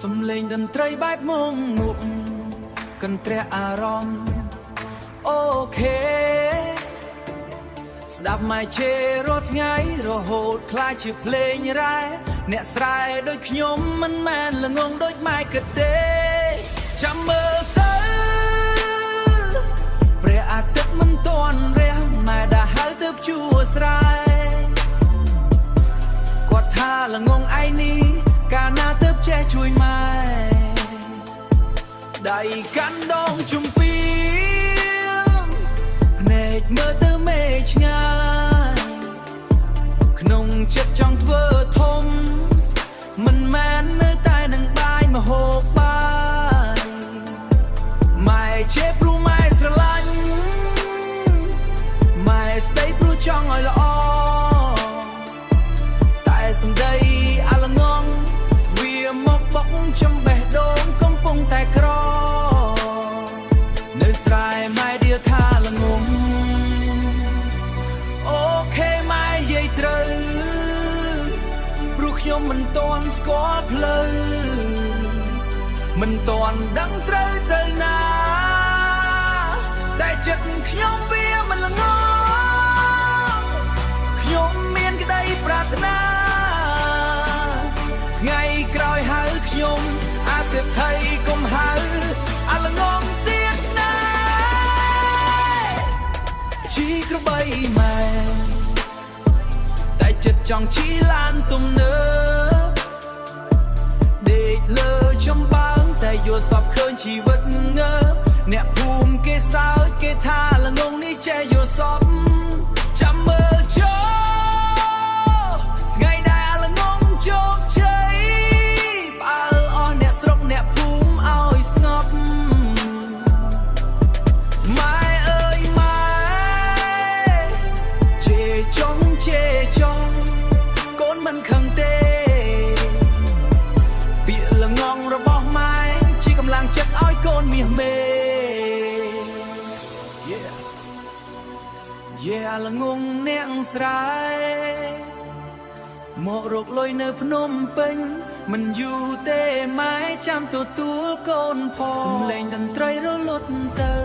សំឡេងតន្ត្រីបែបងងមុខកន្ទ្រះអារម្មណ៍អូខេស្ដាប់ម៉ែជេរាល់ថ្ងៃរហូតខ្លាចជាភ្លេងរ៉ែអ្នកស្រែដូចខ្ញុំមិនមែនល្ងងដូចម៉ែគិតទេចាំមើលទៅព្រះអាទិត្យមិនទាន់រះម៉ែđãហៅទៅជួស្រែគាត់ថាល្ងងឯនេះកាលណាទៅចេះជួយម៉ែដៃកាន់ដងជុំពីភ្នែកមើលទៅមេឆ្ងាយក្នុងចិត្តចង់ធ្វើធំមិនមែននៅតែនឹងបាយមហូបបាយម៉ែជេព្រោះម៉ែស្រឡាញ់ម៉ែស្ដីព្រោះចង់ឲ្យល្អតែសម្ដីអាល្ងងវាមកបុកចំបេះដូងកំពុងតែក្រនៅស្រែម៉ែដៀថាល្ងងអូខេម៉ែនិយាយត្រូវព្រោះខ្ញុំមិនទាន់ស្គាល់ផ្លូវមិនទាន់ដឹងត្រូវទៅណាតែចិត្តខ្ញុំវាមិនល្ងងខ្ញុំមានក្តីប្រាថ្នាថ្ងៃក្រោយហៅខ្ញុំអាសិទ្ធិកុំហៅអាល្ងងទៀតណាជីក្របីម៉ែតែចិត្តចង់ជិះឡានទំនើបដេកលើចំបើងតែយល់សពឃើញជីវិតងើបអ្នកភូមិគេសើចគេថាល្ងងនេះចេះយល់សពចាំមើលចូលថ្ងៃដែលអាល្ងងជោគជ័យផ្អើលអស់អ្នកស្រុកអ្នកភូមិឲ្យស្ងប់ម៉ែអើយម៉ែជេចង់កូនមិនខឹងទេពាក្យល្ងងរបស់ម៉ែជាកម្លាំងចិត្តឲ្យកូនមាសមេល្ងងអ្នកស្រែមករកលុយនៅភ្នំពេញមិនយូរទេម៉ែចាំទទួលកូនផងសំឡេងតន្ត្រីរលត់ទៅ